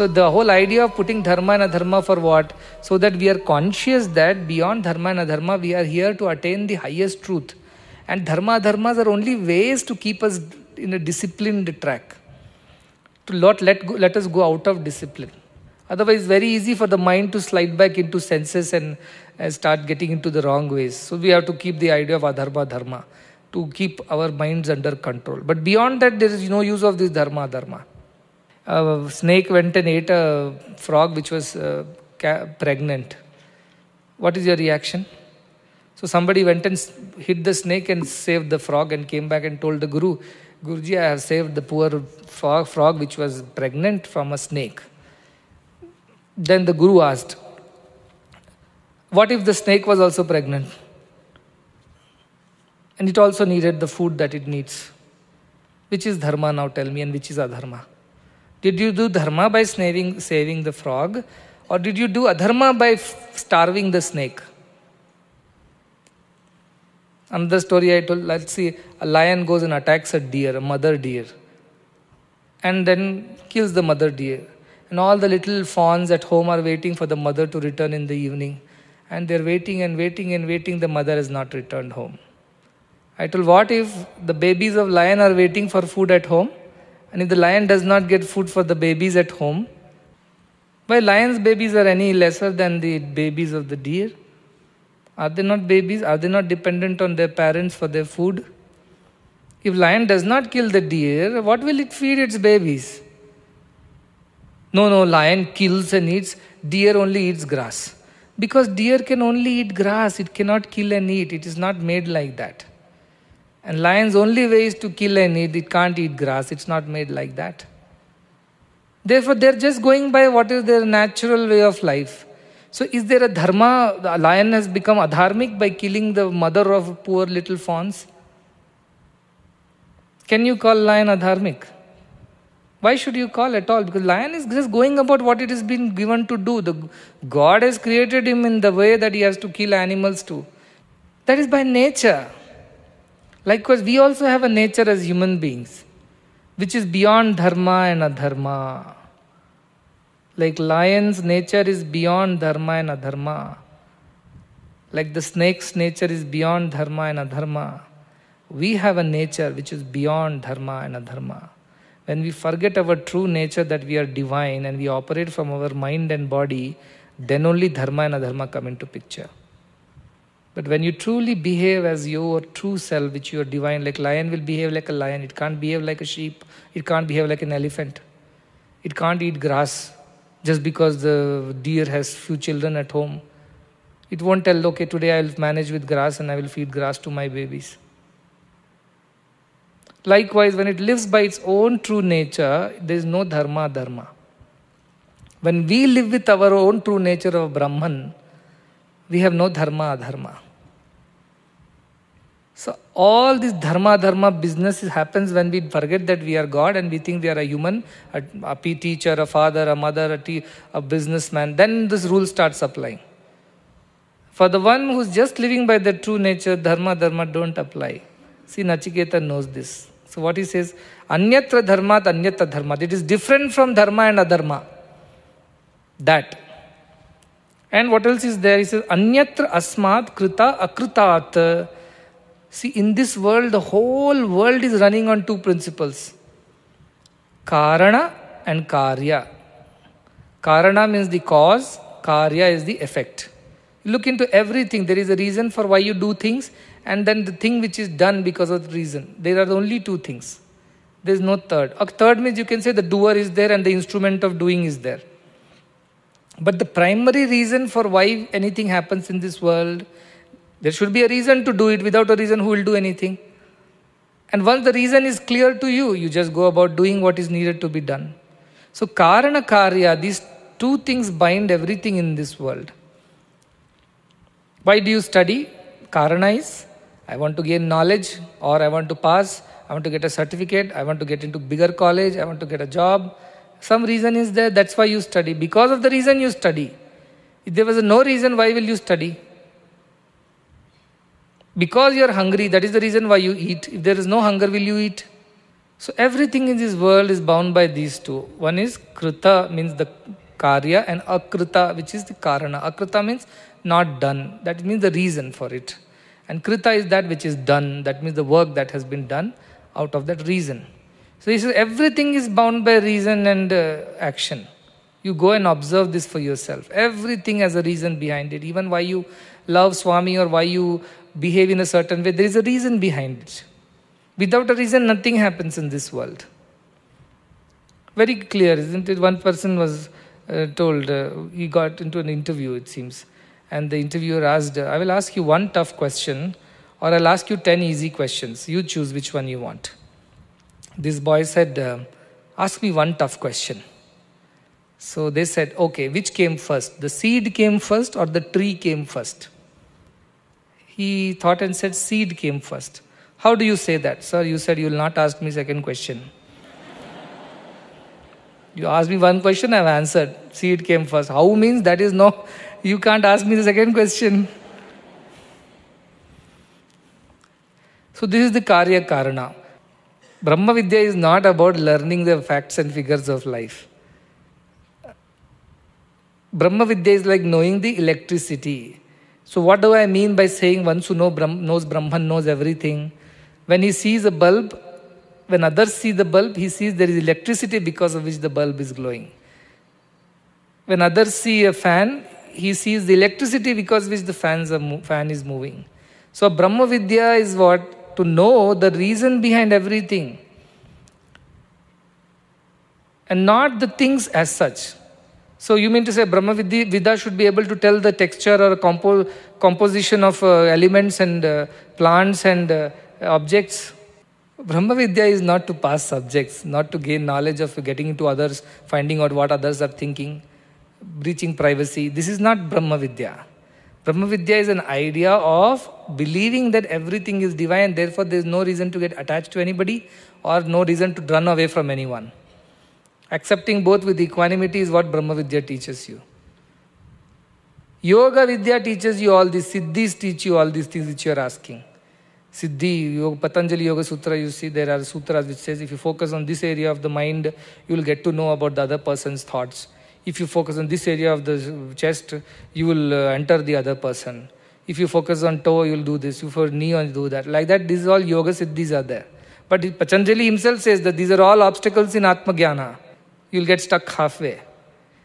So the whole idea of putting dharma and adharma for what? So that we are conscious that beyond dharma and adharma, we are here to attain the highest truth. And dharma, adharmas are only ways to keep us in a disciplined track. To not let us go out of discipline. Otherwise, it's very easy for the mind to slide back into senses and start getting into the wrong ways. So we have to keep the idea of adharma, dharma, to keep our minds under control. But beyond that, there is no use of this dharma, dharma. A snake went and ate a frog which was pregnant. What is your reaction? So somebody went and hit the snake and saved the frog and came back and told the Guru, Guruji, I have saved the poor frog which was pregnant from a snake. Then the Guru asked, what if the snake was also pregnant? And it also needed the food that it needs. Which is dharma now, tell me, and which is adharma? Did you do dharma by saving the frog, or did you do adharma by starving the snake? Another story I told, let's see, a lion goes and attacks a deer, a mother deer, and then kills the mother deer. And all the little fawns at home are waiting for the mother to return in the evening. And they're waiting and waiting and waiting, the mother has not returned home. I told, what if the babies of lion are waiting for food at home? And if the lion does not get food for the babies at home, why lion's babies are any lesser than the babies of the deer? Are they not babies? Are they not dependent on their parents for their food? If lion does not kill the deer, what will it feed its babies? No, lion kills and eats, deer only eats grass. Because deer can only eat grass, it cannot kill and eat, it is not made like that. And lion's only way is to kill and eat, it can't eat grass, it's not made like that. Therefore, they're just going by what is their natural way of life. So is there a dharma? The lion has become adharmic by killing the mother of poor little fawns. Can you call lion adharmic? Why should you call at all? Because lion is just going about what it has been given to do. God has created him in the way that he has to kill animals too. That is by nature. Likewise, we also have a nature as human beings, which is beyond dharma and adharma. Like lion's nature is beyond dharma and adharma. Like the snake's nature is beyond dharma and adharma. We have a nature which is beyond dharma and adharma. When we forget our true nature that we are divine and we operate from our mind and body, then only dharma and adharma come into picture. But when you truly behave as your true self, which you are divine, like lion will behave like a lion, it can't behave like a sheep, it can't behave like an elephant. It can't eat grass just because the deer has few children at home. It won't tell, okay, today I will manage with grass and I will feed grass to my babies. Likewise, when it lives by its own true nature, there is no dharma, dharma. When we live with our own true nature of Brahman, we have no dharma, adharma. So all this dharma, dharma business happens when we forget that we are God and we think we are a human, a teacher, a father, a mother, a businessman. Then this rule starts applying. For the one who is just living by the true nature, dharma, dharma don't apply. See, Nachiketa knows this. So what he says, anyatra dharmat, anyatra dharmat. It is different from dharma and adharma. That. And what else is there? He says, anyatra asmat krita akritat. See, in this world, the whole world is running on two principles. Karana and karya. Karana means the cause, karya is the effect. You look into everything, there is a reason for why you do things, and then the thing which is done because of the reason. There are only two things. There is no third. A third means you can say the doer is there and the instrument of doing is there. But the primary reason for why anything happens in this world, there should be a reason to do it. Without a reason, who will do anything? And once the reason is clear to you, you just go about doing what is needed to be done. So karana karya, these two things bind everything in this world. Why do you study? Karana is, I want to gain knowledge, or I want to pass, I want to get a certificate, I want to get into bigger college, I want to get a job. Some reason is there, that's why you study. Because of the reason you study. If there was no reason, why will you study? Because you are hungry, that is the reason why you eat. If there is no hunger, will you eat? So everything in this world is bound by these two. One is Krita, means the Karya, and Akrita, which is the Karana. Akrita means not done. That means the reason for it. And Krita is that which is done. That means the work that has been done out of that reason. So he says everything is bound by reason and action. You go and observe this for yourself. Everything has a reason behind it. Even why you love Swami or why you behave in a certain way, there is a reason behind it. Without a reason, nothing happens in this world. Very clear, isn't it? One person was told, he got into an interview, it seems. And the interviewer asked, I will ask you one tough question, or I'll ask you 10 easy questions. You choose which one you want. This boy said, ask me one tough question. So they said, okay, which came first? The seed came first or the tree came first? He thought and said, seed came first. How do you say that? Sir, you said you will not ask me second question. You asked me one question, I have answered. Seed came first. How means that is no, you can't ask me the second question. So this is the Karya Karana. Brahma Vidya is not about learning the facts and figures of life. Brahma Vidya is like knowing the electricity. So what do I mean by saying once who knows Brahman knows everything? When he sees a bulb, when others see the bulb, he sees there is electricity because of which the bulb is glowing. When others see a fan, he sees the electricity because of which the fan is moving. So Brahma Vidya is what? To know the reason behind everything. And not the things as such. So you mean to say Brahma Vidya should be able to tell the texture or composition of elements and plants and objects? Brahma Vidya is not to pass subjects, not to gain knowledge of getting into others, finding out what others are thinking, breaching privacy. This is not Brahma Vidya. Brahma Vidya is an idea of believing that everything is divine, therefore there is no reason to get attached to anybody or no reason to run away from anyone. Accepting both with equanimity is what Brahma Vidya teaches you. Yoga Vidya teaches you all this. Siddhis teach you all these things which you are asking. Siddhi, Patanjali Yoga Sutra, you see there are sutras which says if you focus on this area of the mind, you will get to know about the other person's thoughts. If you focus on this area of the chest, you will enter the other person. If you focus on toe, you will do this. If you for knee, you will do that. Like that, these all yoga siddhis are there. But Patanjali himself says that these are all obstacles in Atma Jnana. You will get stuck halfway.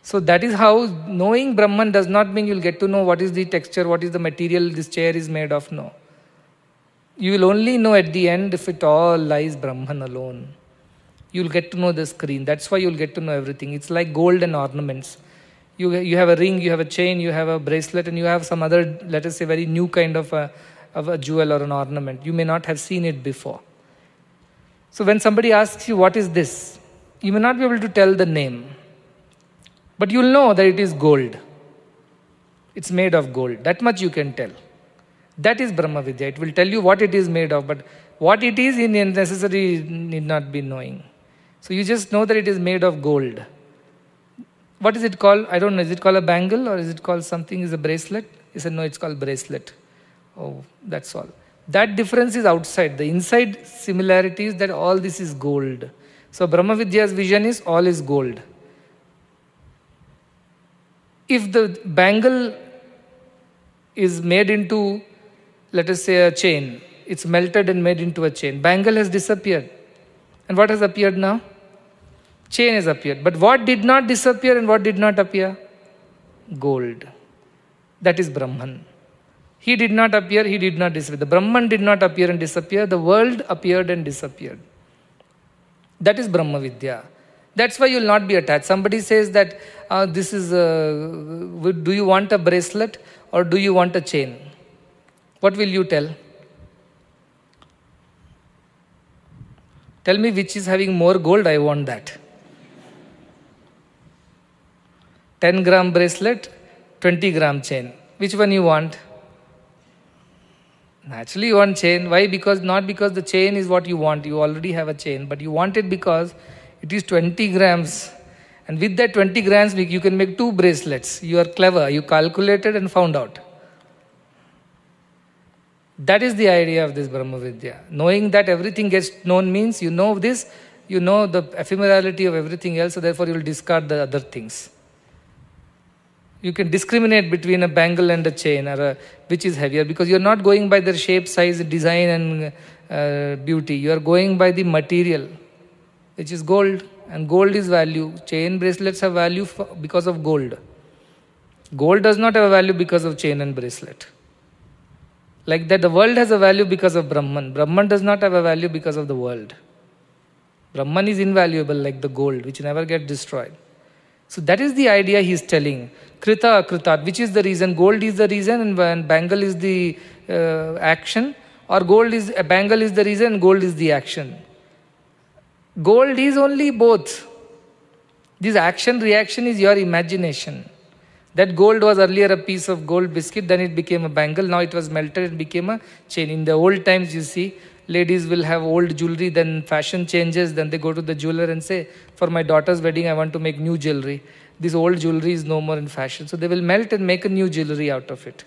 So that is how knowing Brahman does not mean you will get to know what is the texture, what is the material this chair is made of. No. You will only know at the end if it all lies Brahman alone. You will get to know the screen. That's why you will get to know everything. It's like gold and ornaments. You have a ring, you have a chain, you have a bracelet, and you have some other, let us say, very new kind of a jewel or an ornament. You may not have seen it before. So when somebody asks you, what is this? You may not be able to tell the name. But you will know that it is gold. It's made of gold. That much you can tell. That is Brahma Vidya. It will tell you what it is made of, but what it is in necessary need not be knowing. So you just know that it is made of gold. What is it called? I don't know. Is it called a bangle or is it called something? Is a bracelet? He said, no, it's called bracelet. Oh, that's all. That difference is outside. The inside similarity is that all this is gold. So Brahma Vidya's vision is all is gold. If the bangle is made into, let us say, a chain, it's melted and made into a chain. Bangle has disappeared. And what has appeared now? Chain has appeared. But what did not disappear and what did not appear? Gold. That is Brahman. He did not appear, he did not disappear. The Brahman did not appear and disappear. The world appeared and disappeared. That is Brahma Vidya. That's why you will not be attached. Somebody says that this is, do you want a bracelet or do you want a chain? What will you tell? Tell me which is having more gold, I want that. 10-gram bracelet, 20-gram chain. Which one you want? Naturally you want chain. Why? Not because the chain is what you want. You already have a chain. But you want it because it is 20 grams. And with that 20 grams, you can make 2 bracelets. You are clever. You calculated and found out. That is the idea of this Brahma Vidya. Knowing that everything gets known means you know this, you know the ephemerality of everything else, so therefore you will discard the other things. You can discriminate between a bangle and a chain, or which is heavier, because you are not going by their shape, size, design and beauty. You are going by the material, which is gold, and gold is value. Chain bracelets have value because of gold. Gold does not have a value because of chain and bracelet. Like that, the world has a value because of Brahman. Brahman does not have a value because of the world. Brahman is invaluable like the gold, which never gets destroyed. So that is the idea he is telling. Krita akritat, which is the reason. Gold is the reason and bangle is the action. Or bangle is the reason and gold is the action. Gold is only both. This action reaction is your imagination. That gold was earlier a piece of gold biscuit, then it became a bangle, now it was melted and became a chain. In the old times, you see, ladies will have old jewelry, then fashion changes, then they go to the jeweler and say, for my daughter's wedding, I want to make new jewelry. This old jewelry is no more in fashion. So they will melt and make a new jewelry out of it.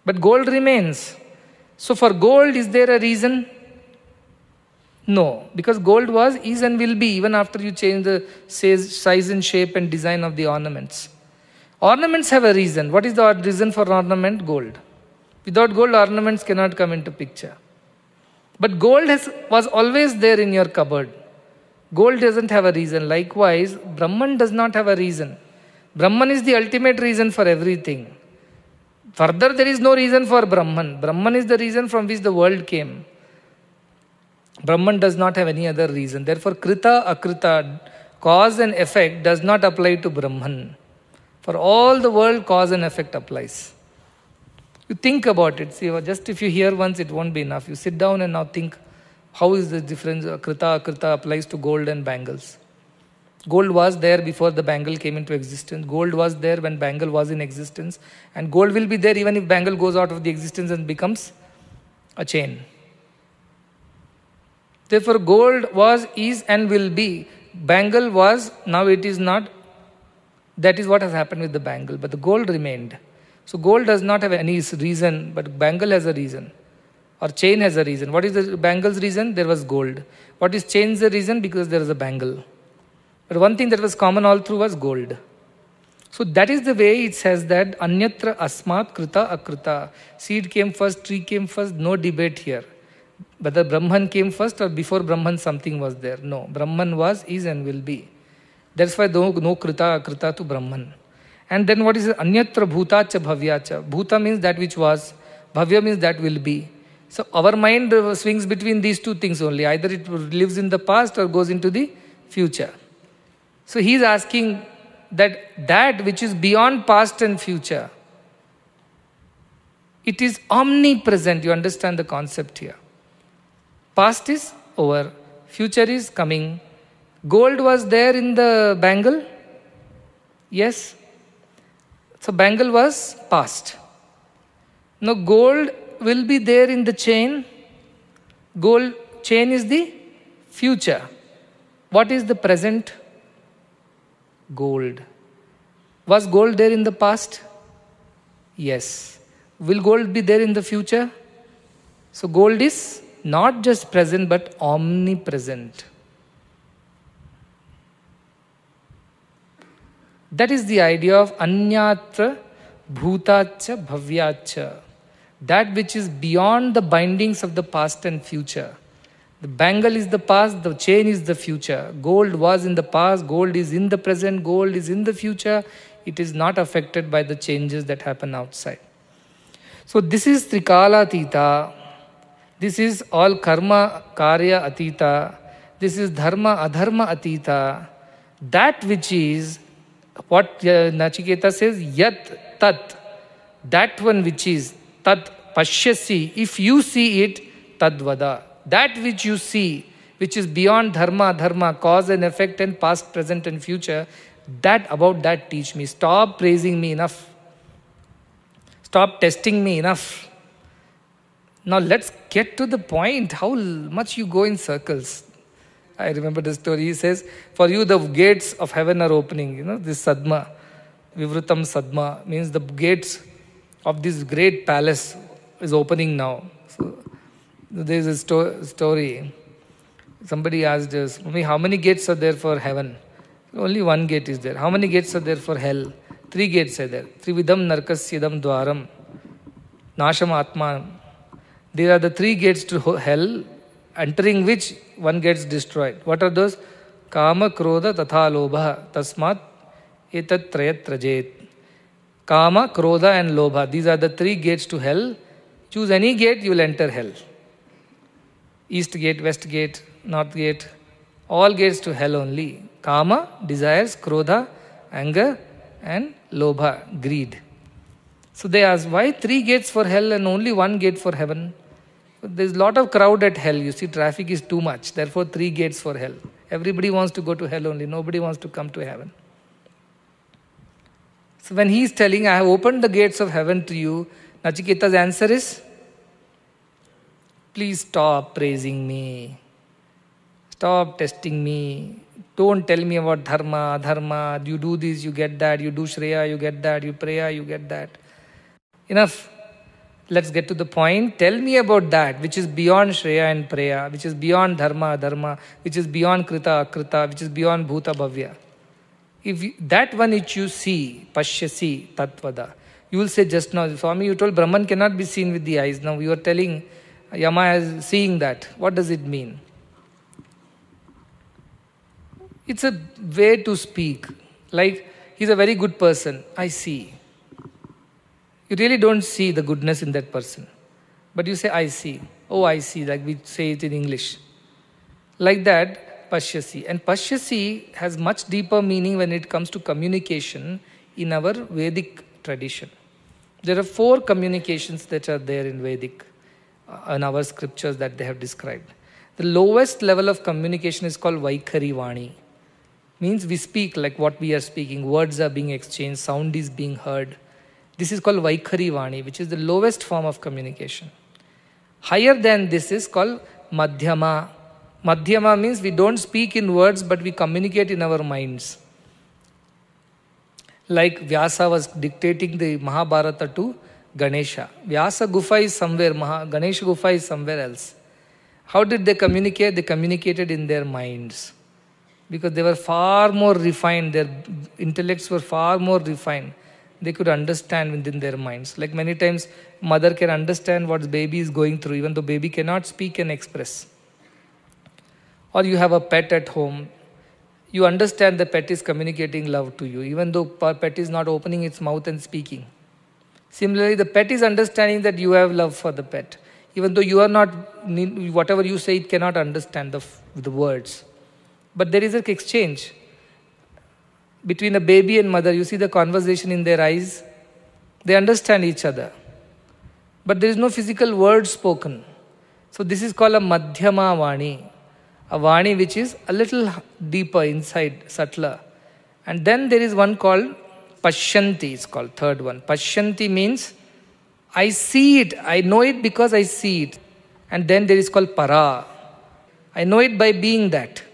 But gold remains. So for gold, is there a reason? No, because gold was, is and will be, even after you change the size and shape and design of the ornaments. Ornaments have a reason. What is the reason for ornament? Gold. Without gold, ornaments cannot come into picture. But gold was always there in your cupboard. Gold doesn't have a reason. Likewise, Brahman does not have a reason. Brahman is the ultimate reason for everything. Further, there is no reason for Brahman. Brahman is the reason from which the world came. Brahman does not have any other reason. Therefore, Krita Akrita, cause and effect, does not apply to Brahman. For all the world, cause and effect applies. You think about it. See, just if you hear once, it won't be enough. You sit down and now think, how is the difference? Krita Akrita applies to gold and bangles. Gold was there before the bangle came into existence. Gold was there when bangle was in existence. And gold will be there even if bangle goes out of the existence and becomes a chain. Therefore, gold was, is and will be. Bangle was, now it is not. That is what has happened with the bangle. But the gold remained. So gold does not have any reason, but bangle has a reason. Or chain has a reason. What is the bangle's reason? There was gold. What is chain's reason? Because there is a bangle. But one thing that was common all through was gold. So that is the way it says that Anyatra Asmat Krita Akrita. Seed came first, tree came first, no debate here. Whether Brahman came first or before Brahman something was there. No, Brahman was, is and will be. That's why no Krita Akrita to Brahman. And then what is it? Anyatra Bhutacha Bhavyacha. Bhuta means that which was. Bhavya means that will be. So our mind swings between these two things only. Either it lives in the past or goes into the future. So he is asking that which is beyond past and future, it is omnipresent. You understand the concept here. Past is over. Future is coming. Gold was there in the bangle. Yes. So bangle was past. Now gold will be there in the chain. Gold chain is the future. What is the present? Gold. Was gold there in the past? Yes. Will gold be there in the future? So gold is not just present but omnipresent. That is the idea of Anyatra Bhutacha Bhavyacha. That which is beyond the bindings of the past and future. The bangle is the past, the chain is the future. Gold was in the past, gold is in the present, gold is in the future. It is not affected by the changes that happen outside. So this is Trikala Atita. This is all Karma Karya Atita. This is Dharma Adharma Atita. That which is, what Nachiketa says, Yat Tat. That one which is Tat Pashyasi. If you see it, Tadvada. That which you see, which is beyond dharma, dharma, cause and effect and past, present and future, about that teach me. Stop praising me enough. Stop testing me enough. Now let's get to the point. How much you go in circles. I remember the story. He says, for you the gates of heaven are opening. You know, this Sadma, Vivrutam Sadma, means the gates of this great palace, is opening now. So there is a story. Somebody asked us, "Mummy, how many gates are there for heaven?" Only one gate is there. How many gates are there for hell? 3 gates are there. Trividam narkasyadam dwaram. Nasham atma. These are the 3 gates to hell, entering which one gets destroyed. What are those? Kama, Krodha, Tatha, Lobha. Tasmat etat trayat trajet. Kama, Krodha and Lobha. These are the 3 gates to hell. Choose any gate, you will enter hell. East gate, west gate, north gate. All gates to hell only. Kama, desires, Krodha, anger, and Lobha, greed. So they ask, why 3 gates for hell and only 1 gate for heaven? There's a lot of crowd at hell. You see, traffic is too much. Therefore, 3 gates for hell. Everybody wants to go to hell only. Nobody wants to come to heaven. So when he is telling, I have opened the gates of heaven to you, Nachiketa's answer is, please stop praising me. Stop testing me. Don't tell me about dharma. You do this, you get that. You do Shreya, you get that. You Preya, you get that. Enough. Let's get to the point. Tell me about that, which is beyond Shreya and Preya, which is beyond dharma, which is beyond krita, akrita, which is beyond bhuta, bhavya. If you, that one which you see, pashyasi, tatvada, you will say just now, Swami, you told Brahman cannot be seen with the eyes. Now you are telling Yama is seeing that. What does it mean? It's a way to speak. Like, he's a very good person. I see. You really don't see the goodness in that person. But you say, I see. Oh, I see, like we say it in English. Like that, pashyasi. And pashyasi has much deeper meaning when it comes to communication in our Vedic tradition. There are 4 communications that are there in Vedic, in our scriptures that they have described. The lowest level of communication is called Vaikhari Vani. Means we speak like what we are speaking. Words are being exchanged, sound is being heard. This is called Vaikhari Vani, which is the lowest form of communication. Higher than this is called Madhyama. Madhyama means we don't speak in words, but we communicate in our minds. Like Vyasa was dictating the Mahabharata to Ganesha. Vyasa Gufa is somewhere, Ganesha Gufa is somewhere else. How did they communicate? They communicated in their minds. Because they were far more refined, their intellects were far more refined. They could understand within their minds. Like many times, mother can understand what baby is going through, even though baby cannot speak and express. Or you have a pet at home. You understand the pet is communicating love to you, even though pet is not opening its mouth and speaking. Similarly, the pet is understanding that you have love for the pet. Even though you are not, whatever you say, it cannot understand the words. But there is an exchange between a baby and mother. You see the conversation in their eyes. They understand each other. But there is no physical word spoken. So this is called a Madhyama Vani. A Vani which is a little deeper inside, subtler. And then there is one called Pashyanti, it's called, third one. Pashyanti means, I see it, I know it because I see it. And then there is called Para. I know it by being that.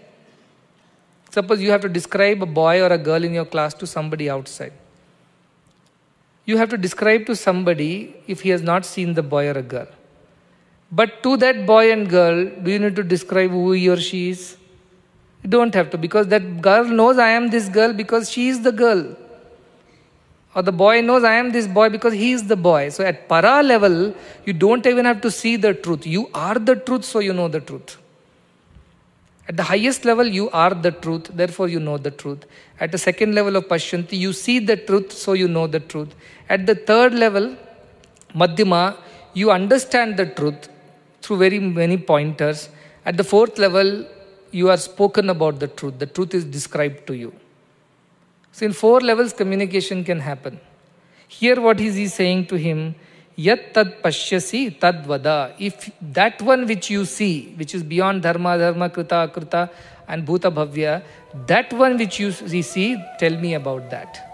Suppose you have to describe a boy or a girl in your class to somebody outside. You have to describe to somebody if he has not seen the boy or a girl. But to that boy and girl, do you need to describe who he or she is? You don't have to, because that girl knows I am this girl because she is the girl. Or the boy knows I am this boy because he is the boy. So at para level, you don't even have to see the truth. You are the truth, so you know the truth. At the highest level, you are the truth, therefore you know the truth. At the second level of Pashyanti, you see the truth, so you know the truth. At the third level, Madhyama, you understand the truth through very many pointers. At the fourth level, you are spoken about the truth. The truth is described to you. So in 4 levels, communication can happen. Here what is he saying to him? Yat tad pashyasi tad vada. If that one which you see, which is beyond dharma, krita, akrita and bhuta bhavya, that one which you see, tell me about that.